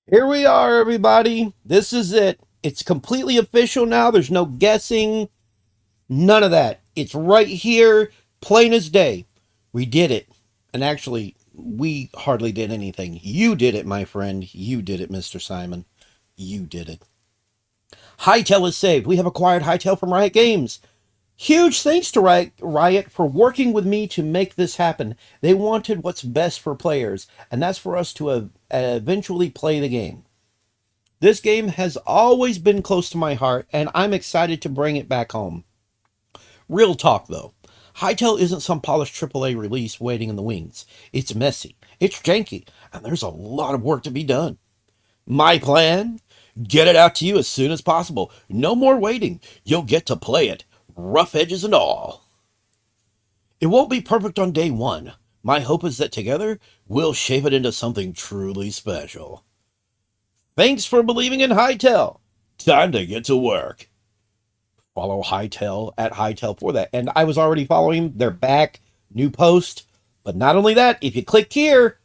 Here we are, everybody. This is it. It's completely official now. There's no guessing, none of that. It's right here, plain as day. We did it. And actually, we hardly did anything. You did it, my friend. You did it, Mr. Simon. You did it. Hytale is saved. We have acquired Hytale from Riot Games. Huge thanks to Riot for working with me to make this happen. They wanted what's best for players, and that's for us to eventually play the game. This game has always been close to my heart, and I'm excited to bring it back home. Real talk, though. Hytale isn't some polished AAA release waiting in the wings. It's messy, it's janky, and there's a lot of work to be done. My plan? Get it out to you as soon as possible. No more waiting. You'll get to play it, rough edges and all. It won't be perfect on day one. My hope is that together, we'll shape it into something truly special. Thanks for believing in Hytale. Time to get to work. Follow Hytale at Hytale for that. And I was already following. They're back. New post. But not only that, if you click here,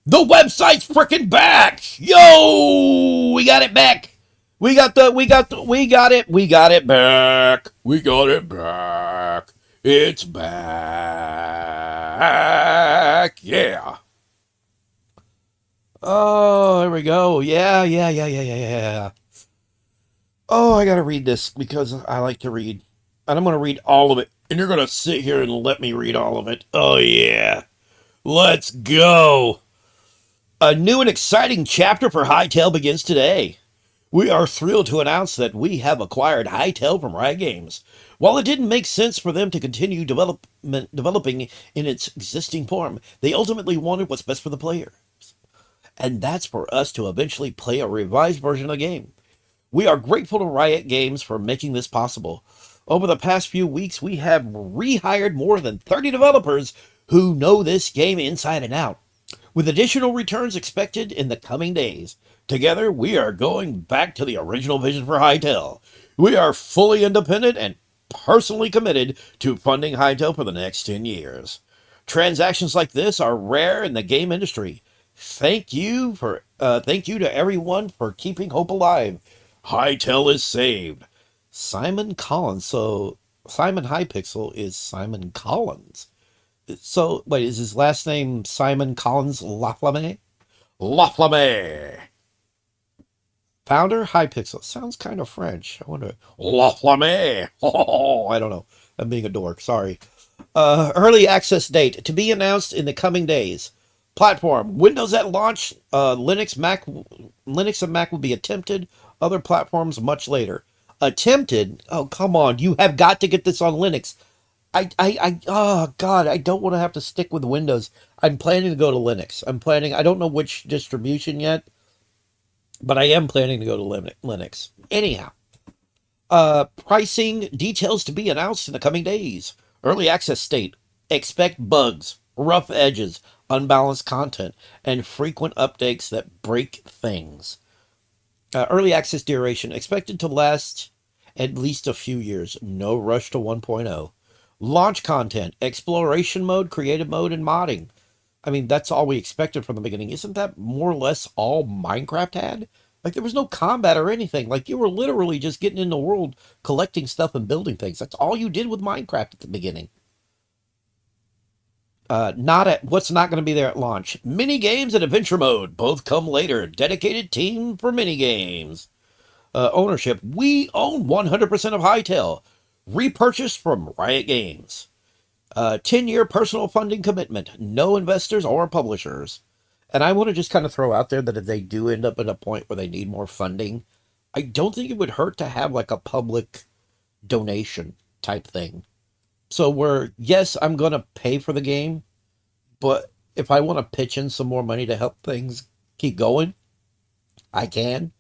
the website's freaking back. Yo, we got it back. We got it back. We got it back. It's back. Yeah. Oh, there we go. Yeah. Oh, I gotta read this because I like to read. And I'm gonna read all of it. And you're gonna sit here and let me read all of it. Oh, yeah. Let's go. A new and exciting chapter for Hytale begins today. We are thrilled to announce that we have acquired Hytale from Riot Games. While it didn't make sense for them to continue developing in its existing form, they ultimately wanted what's best for the player. And that's for us to eventually play a revised version of the game. We are grateful to Riot Games for making this possible. Over the past few weeks, we have rehired more than 30 developers who know this game inside and out, with additional returns expected in the coming days. Together, we are going back to the original vision for Hytale. We are fully independent and personally committed to funding Hytale for the next 10 years. Transactions like this are rare in the game industry. Thank you to everyone for keeping hope alive. Hytale is saved. Simon Collins. So Simon Hypixel is Simon Collins. So wait, is his last name Simon Collins Laflamme? Laflamme. Founder Hypixel. Sounds kind of French. I wonder. Laflamme. Oh, I don't know. I'm being a dork. Sorry. Early access date to be announced in the coming days. Platform: Windows at launch. Linux and Mac will be attempted. Other platforms much later. Attempted? Oh, come on! You have got to get this on Linux. Oh God, I don't want to have to stick with Windows. I'm planning to go to Linux. I don't know which distribution yet, but I am planning to go to Linux. Anyhow, pricing details to be announced in the coming days. Early access state. Expect bugs, rough edges, unbalanced content, and frequent updates that break things. Early access duration expected to last at least a few years. No rush to 1.0. Launch content, exploration mode, creative mode, and modding. I mean, that's all we expected from the beginning. Isn't that more or less all Minecraft had? Like, there was no combat or anything. Like, you were literally just getting in the world, collecting stuff and building things. That's all you did with Minecraft at the beginning. Not at what's not going to be there at launch. Mini games and adventure mode both come later. Dedicated team for mini games. Ownership: we own 100% of Hytale. Repurchased from Riot Games. 10-year personal funding commitment. No investors or publishers. And I want to just kind of throw out there that if they do end up at a point where they need more funding, I don't think it would hurt to have like a public donation type thing. So where, yes, I'm going to pay for the game, but if I want to pitch in some more money to help things keep going, I can.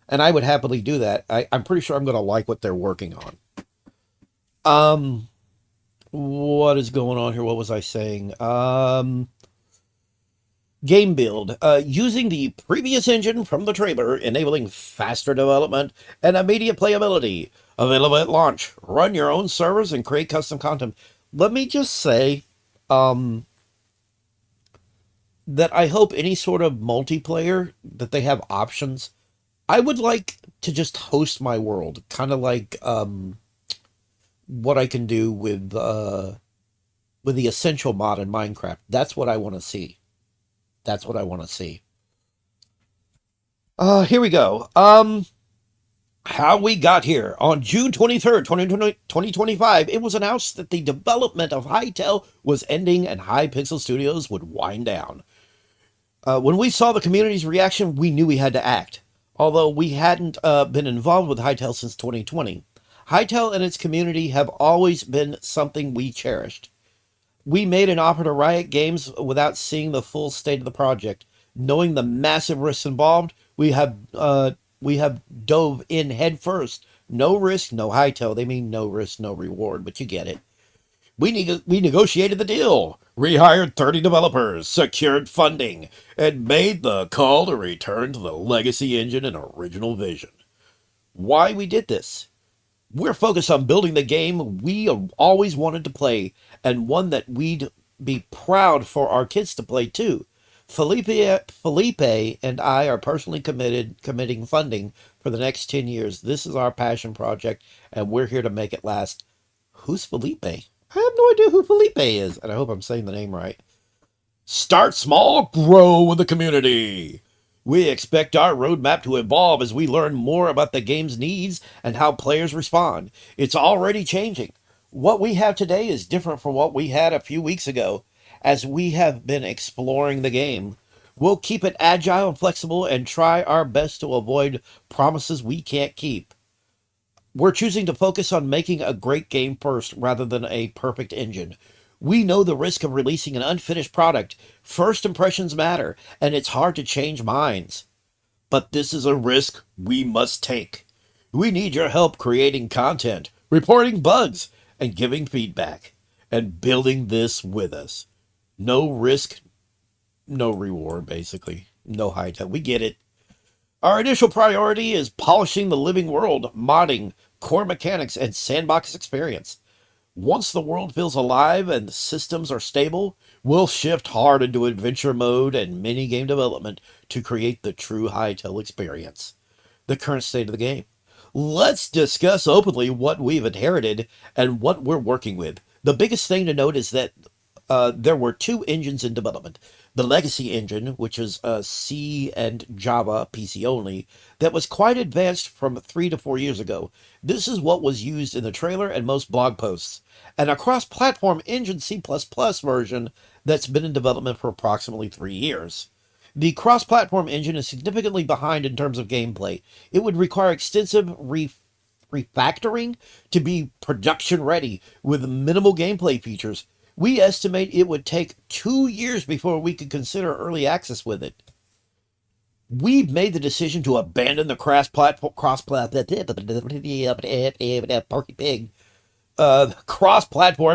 And I would happily do that. I'm pretty sure I'm going to like what they're working on. Um, what is going on here? What was I saying? Game build. Using the previous engine from the trailer, enabling faster development and immediate playability. Available at launch. Run your own servers and create custom content. Let me just say, um, that I hope any sort of multiplayer that they have options. I would like to just host my world, kind of like what I can do with the essential mod in Minecraft. That's what I want to see. That's what I want to see. Here we go. How we got here. On June 23rd, 2025, it was announced that the development of Hytale was ending and Hypixel Studios would wind down. When we saw the community's reaction, we knew we had to act. Although we hadn't been involved with Hytale since 2020, Hytale and its community have always been something we cherished. We made an offer to Riot Games without seeing the full state of the project. Knowing the massive risks involved, we have dove in head first. No risk, no Hytale. They mean no risk, no reward, but you get it. We negotiated the deal, rehired 30 developers, secured funding, and made the call to return to the legacy engine and original vision. Why we did this? We're focused on building the game we always wanted to play, and one that we'd be proud for our kids to play too. Felipe and I are personally committing funding for the next 10 years. This is our passion project, and we're here to make it last. Who's Felipe? I have no idea who Felipe is, and I hope I'm saying the name right. Start small, grow with the community. We expect our roadmap to evolve as we learn more about the game's needs and how players respond. It's already changing. What we have today is different from what we had a few weeks ago as we have been exploring the game. We'll keep it agile and flexible and try our best to avoid promises we can't keep. We're choosing to focus on making a great game first rather than a perfect engine. We know the risk of releasing an unfinished product. First impressions matter, and it's hard to change minds. But this is a risk we must take. We need your help creating content, reporting bugs, and giving feedback, and building this with us. No risk, no reward, basically. No high tech. We get it. Our initial priority is polishing the living world, modding, core mechanics, and sandbox experience. Once the world feels alive and the systems are stable, we'll shift hard into adventure mode and mini-game development to create the true Hytale experience. The current state of the game. Let's discuss openly what we've inherited and what we're working with. The biggest thing to note is that there were two engines in development. The legacy engine, which is C and Java, PC only, that was quite advanced from 3 to 4 years ago. This is what was used in the trailer and most blog posts. And a cross-platform engine C++ version that's been in development for approximately 3 years. The cross-platform engine is significantly behind in terms of gameplay. It would require extensive refactoring to be production ready with minimal gameplay features. We estimate it would take 2 years before we could consider early access with it. We've made the decision to abandon the cross-platform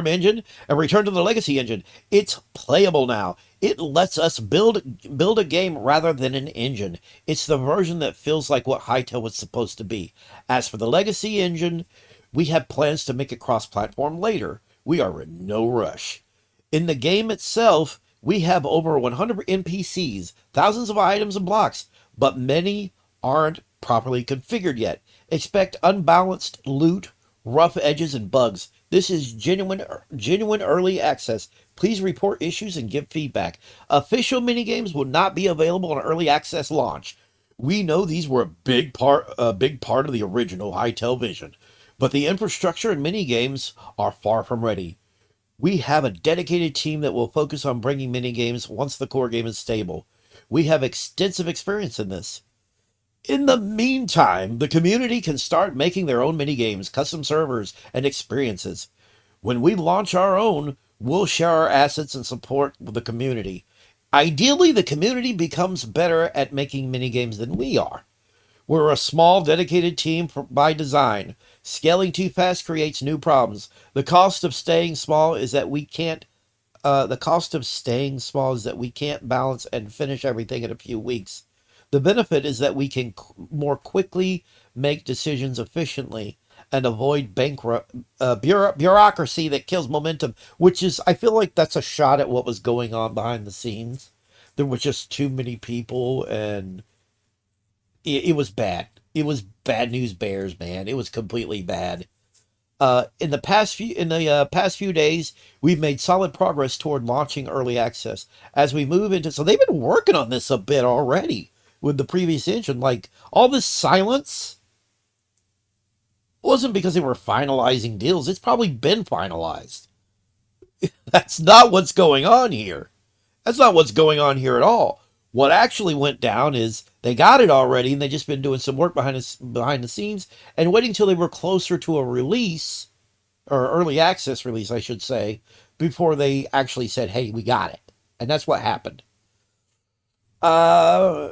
engine and return to the legacy engine. It's playable now. It lets us build a game rather than an engine. It's the version that feels like what Hytale was supposed to be. As for the legacy engine, we have plans to make it cross-platform later. We are in no rush. In the game itself, we have over 100 NPCs, thousands of items and blocks, but many aren't properly configured yet. Expect unbalanced loot, rough edges, and bugs. This is genuine early access. Please report issues and give feedback. Official minigames will not be available on early access launch. We know these were a big part of the original Hytale vision, but the infrastructure and minigames are far from ready. We have a dedicated team that will focus on bringing minigames once the core game is stable. We have extensive experience in this. In the meantime, the community can start making their own minigames, custom servers, and experiences. When we launch our own, we'll share our assets and support with the community. Ideally, the community becomes better at making minigames than we are. We're a small, dedicated team by design. Scaling too fast creates new problems. The cost of staying small is that we can't balance and finish everything in a few weeks. The benefit is that we can more quickly make decisions efficiently and avoid bureaucracy that kills momentum, which is, I feel like that's a shot at what was going on behind the scenes. There was just too many people, and it was bad. It was bad news bears, man. It was completely bad. In the past few days, we've made solid progress toward launching early access. As we move into, so they've been working on this a bit already with the previous engine. Like all this silence wasn't because they were finalizing deals. It's probably been finalized. That's not what's going on here. That's not what's going on here at all. What actually went down is they got it already, and they just been doing some work behind the scenes and waiting till they were closer to a release, or early access release, I should say, before they actually said, "Hey, we got it." And that's what happened. Uh,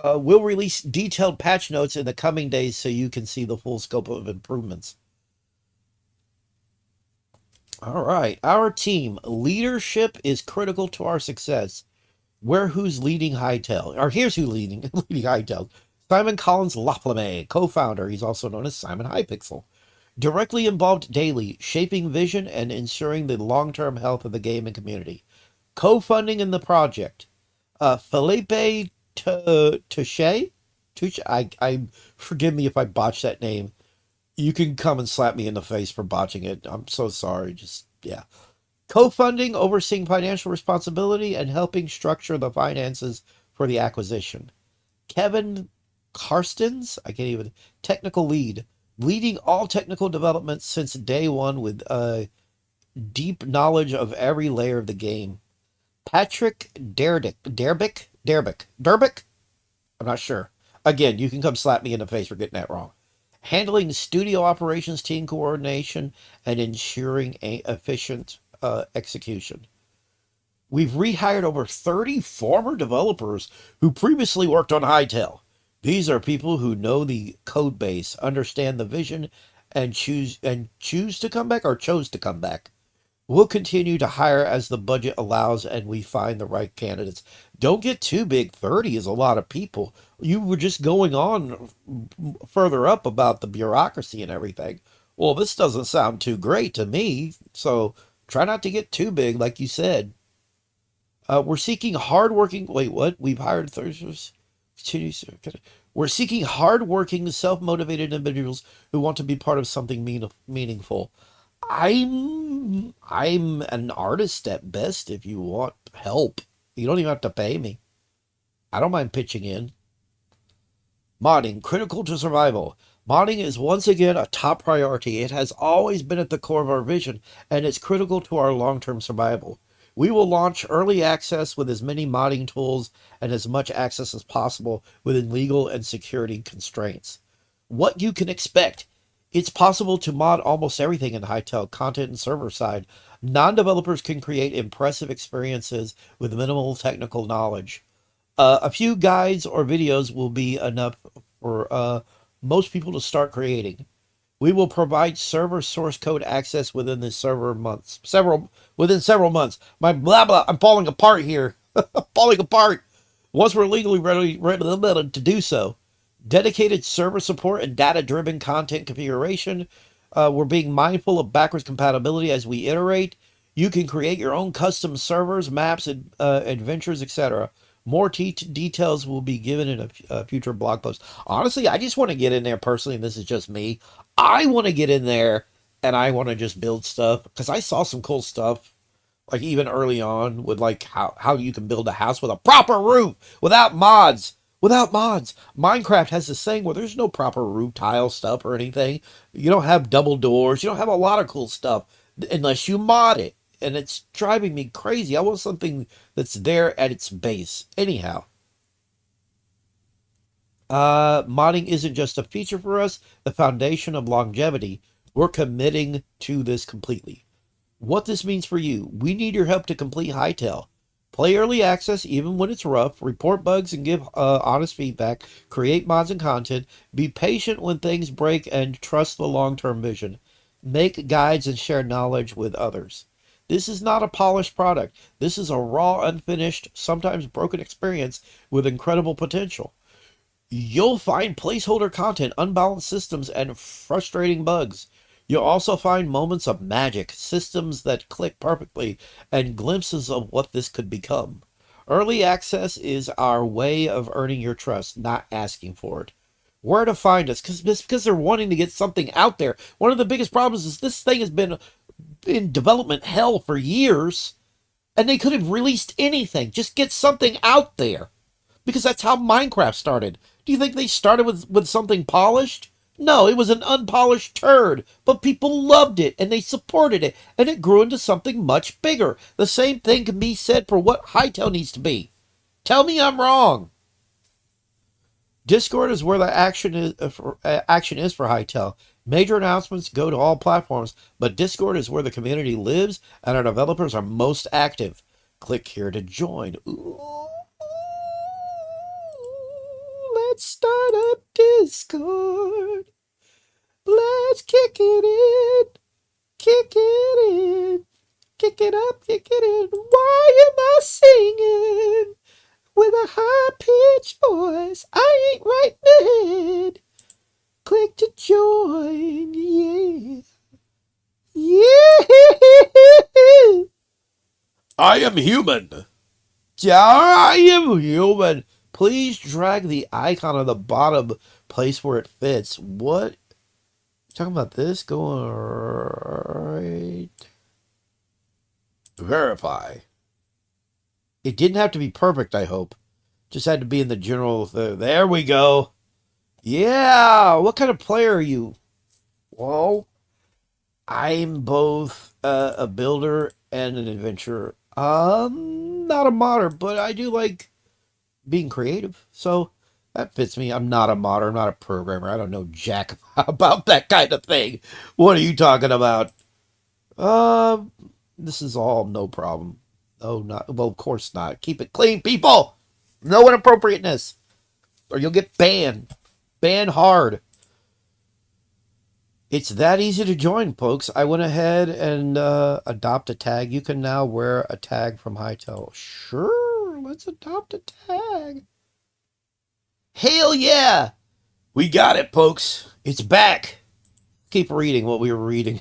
we'll release detailed patch notes in the coming days so you can see the full scope of improvements. All right, our team leadership is critical to our success. Who's leading Hytale? Or here's who leading leading Hytale. Simon Collins Laflamme, co-founder. He's also known as Simon Hypixel. Directly involved daily, shaping vision and ensuring the long-term health of the gaming community. Co-funding in the project. Felipe Touche? Touche? I forgive me if I botch that name. You can come and slap me in the face for botching it. I'm so sorry. Just yeah. Co-funding, overseeing financial responsibility, and helping structure the finances for the acquisition. Kevin Karstens, I can't even, technical lead, leading all technical development since day one with deep knowledge of every layer of the game. Patrick Derbick, I'm not sure. Again, you can come slap me in the face for getting that wrong. Handling studio operations, team coordination, and ensuring efficient execution. We've rehired over 30 former developers who previously worked on Hytale. These are people who know the code base, understand the vision, and choose to come back or chose to come back. We'll continue to hire as the budget allows and we find the right candidates. Don't get too big. 30 is a lot of people. You were just going on further up about the bureaucracy and everything. Well, this doesn't sound too great to me, so try not to get too big, like you said. We're seeking hardworking. Wait, what? We've hired Thursdays. We're seeking hardworking, self-motivated individuals who want to be part of something meaningful. I'm an artist at best. If you want help, you don't even have to pay me. I don't mind pitching in. Modding, critical to survival. Modding is once again a top priority. It has always been at the core of our vision, and it's critical to our long-term survival. We will launch early access with as many modding tools and as much access as possible within legal and security constraints. What you can expect. It's possible to mod almost everything in Hytale, content and server side. Non-developers can create impressive experiences with minimal technical knowledge. A few guides or videos will be enough for most people to start creating. We will provide server source code access within the server months. Within several months. My blah blah. I'm falling apart here. Falling apart. Once we're legally ready to do so. Dedicated server support and data-driven content configuration. We're being mindful of backwards compatibility as we iterate. You can create your own custom servers, maps, adventures, etc. More details will be given in a future blog post. Honestly, I just want to get in there personally, and this is just me. I want to get in there and I want to just build stuff because I saw some cool stuff, like even early on with like how you can build a house with a proper roof without mods. Without mods. Minecraft has this thing where there's no proper roof tile stuff or anything. You don't have double doors. You don't have a lot of cool stuff unless you mod it. And it's driving me crazy. I want something that's there at its base. Anyhow, modding isn't just a feature for us, the foundation of longevity. We're committing to this completely. What this means for you, we need your help to complete Hytale. Play early access even when it's rough, report bugs and give honest feedback, create mods and content, be patient when things break, and trust the long-term vision. Make guides and share knowledge with others. This is not a polished product. This is a raw, unfinished, sometimes broken experience with incredible potential. You'll find placeholder content, unbalanced systems, and frustrating bugs. You'll also find moments of magic, systems that click perfectly, and glimpses of what this could become. Early access is our way of earning your trust, not asking for it. Where to find us? Because they're wanting to get something out there. One of the biggest problems is this thing has been in development hell for years, and they could have released anything. Just get something out there. Because that's how Minecraft started. Do you think they started with something polished? No, it was an unpolished turd, but people loved it and they supported it, and it grew into something much bigger. The same thing can be said for what Hytale needs to be. Tell me I'm wrong. Discord is where the action is for Hytale. Major announcements go to all platforms, but Discord is where the community lives and our developers are most active. Click here to join. Ooh. Let's start up Discord. Let's kick it in. Kick it in. Kick it up, kick it in. Why am I singing with a high-pitched voice? I ain't right in the head. Click to join. Yeah. Yeah. I am human. I am human. Please drag the icon on the bottom place where it fits. What? Talking about this? Going right. Verify. It didn't have to be perfect, I hope. Just had to be in the general. There we go. Yeah. What kind of player are you? Well, I'm both a builder and an adventurer. Not a modder, but I do like being creative. So that fits me. I'm not a modder. I'm not a programmer. I don't know jack about that kind of thing. What are you talking about? Uh, this is all no problem. Oh, not well. Of course not. Keep it clean, people. No inappropriateness, or you'll get banned. Banned hard. It's that easy to join, folks. I went ahead and adopt a tag. You can now wear a tag from Hytale. Sure, let's adopt a tag. Hell yeah! We got it, folks. It's back. Keep reading what we were reading.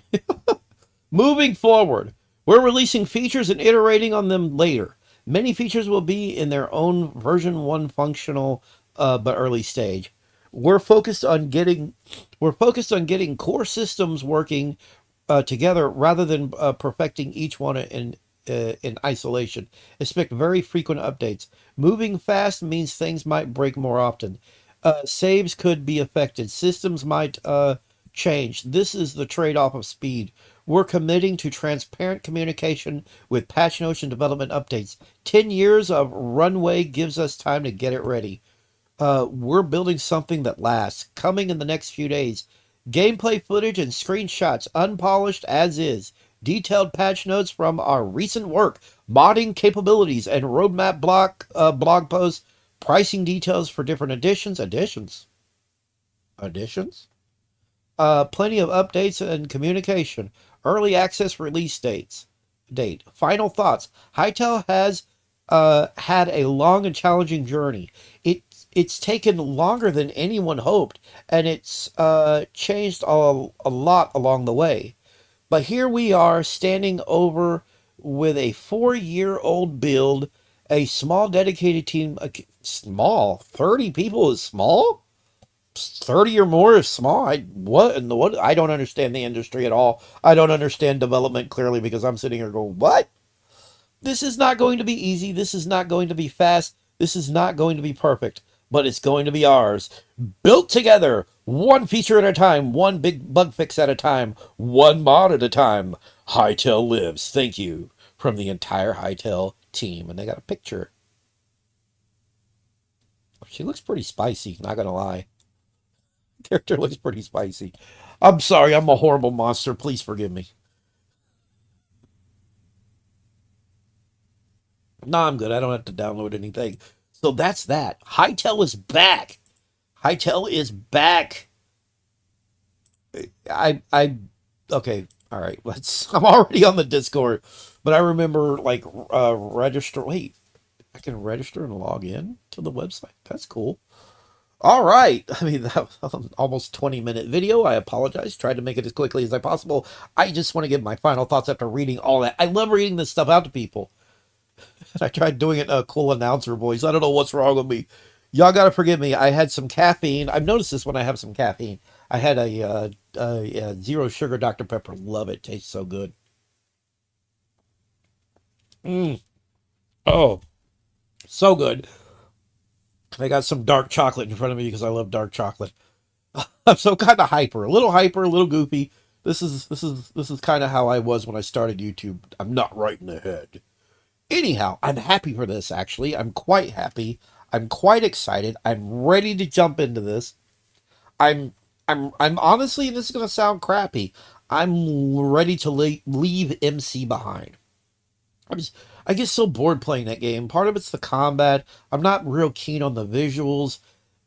Moving forward, we're releasing features and iterating on them later. Many features will be in their own version 1 functional but early stage. We're focused on getting core systems working together rather than perfecting each one in isolation. Expect very frequent updates. Moving fast means things might break more often. Saves could be affected. Systems might change. This is the trade-off of speed. We're committing to transparent communication with patch notes and development updates. 10 years of runway gives us time to get it ready. We're building something that lasts. Coming in the next few days. Gameplay footage and screenshots, unpolished as is. Detailed patch notes from our recent work. Modding capabilities and roadmap blog posts. Pricing details for different editions. Additions? Plenty of updates and communication. Early access release date. Final thoughts. Hytale has had a long and challenging journey. It's taken longer than anyone hoped, and it's changed a lot along the way. But here we are standing over with a 4-year-old build, a small dedicated team. Small? 30 people is small? 30 or more is small. What? I don't understand the industry at all. I don't understand development clearly because I'm sitting here going, what? This is not going to be easy. This is not going to be fast. This is not going to be perfect, but it's going to be ours. Built together, one feature at a time, one big bug fix at a time, one mod at a time. Hytale lives. Thank you from the entire Hytale team. And they got a picture. She looks pretty spicy, not gonna lie. Character looks pretty spicy. I'm sorry, I'm a horrible monster. Please forgive me. No, I'm good. I don't have to download anything. So that's that. Hytale is back. Hytale is back. I okay. All right. Let's. I'm already on the Discord, but I remember like register. Wait, I can register and log in to the website. That's cool. All right. I mean, that was an almost 20-minute video. I apologize. Tried to make it as quickly as I possible. I just want to give my final thoughts after reading all that. I love reading this stuff out to people. I tried doing it in a cool announcer voice. I don't know what's wrong with me. Y'all gotta forgive me. I had some caffeine. I've noticed this when I have some caffeine. I had a zero sugar Dr. Pepper. Love it. Tastes so good. Mm. Oh, so good. I got some dark chocolate in front of me because I love dark chocolate. I'm so kind of hyper, a little goofy. This is kind of how I was when I started YouTube. I'm not right in the head. Anyhow, I'm happy for this. Actually, I'm quite happy. I'm quite excited. I'm ready to jump into this. I'm I'm honestly, this is gonna sound crappy. I'm ready to leave MC behind. I'm just, I get so bored playing that game. Part of it's the combat. I'm not real keen on the visuals.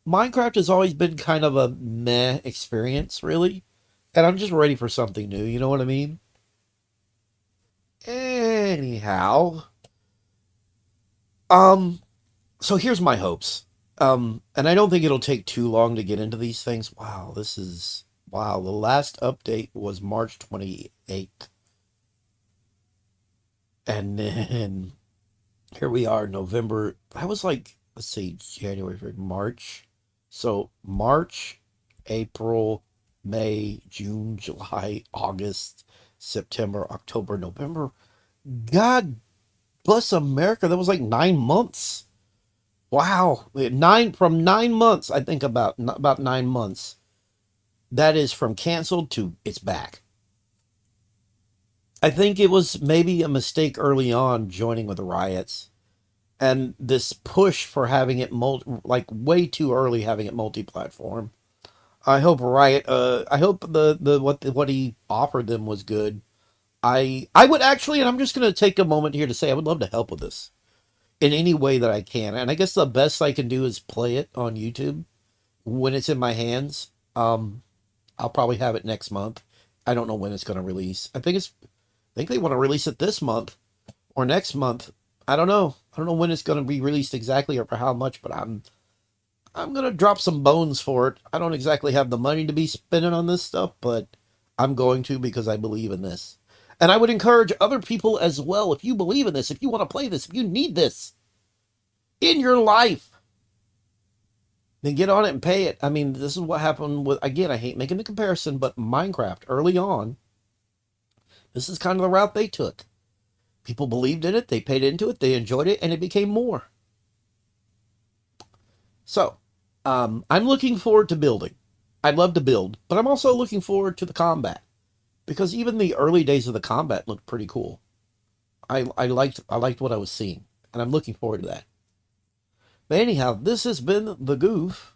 Minecraft has always been kind of a meh experience, really. And I'm just ready for something new, you know what I mean? Anyhow, um, so here's my hopes. And I don't think it'll take too long to get into these things. Wow, the last update was March 28th. And then here we are, November. I was like, let's see, January, February, March. So March, April, May, June, July, August, September, October, November. God bless America. That was like 9 months. Wow, 9 months. I think about 9 months. That is from canceled to it's back. I think it was maybe a mistake early on joining with the riots and this push for having it like way too early having it multi-platform. I hope Riot. I hope what he offered them was good. I would actually, and I'm just gonna take a moment here to say I would love to help with this in any way that I can. And I guess the best I can do is play it on YouTube when it's in my hands. I'll probably have it next month. I don't know when it's gonna release. I think they want to release it this month or next month. I don't know. I don't know when it's going to be released exactly or for how much, but I'm going to drop some bones for it. I don't exactly have the money to be spending on this stuff, but I'm going to because I believe in this. And I would encourage other people as well, if you believe in this, if you want to play this, if you need this in your life, then get on it and pay it. I mean, this is what happened with, again, I hate making the comparison, but Minecraft early on, this is kind of the route they took. People believed in it, they paid into it, they enjoyed it, and it became more. So, I'm looking forward to building. I'd love to build, but I'm also looking forward to the combat because even the early days of the combat looked pretty cool. I liked what I was seeing, and I'm looking forward to that. But anyhow, this has been the Goof.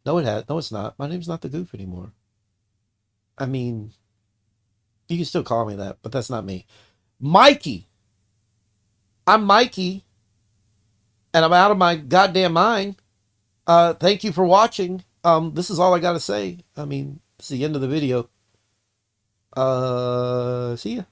No, it has. No, it's not. My name's not the Goof anymore. I mean, you can still call me that, but that's not me. Mikey. I'm Mikey, and I'm out of my goddamn mind. Thank you for watching. This is all I gotta say. I mean, it's the end of the video. See ya.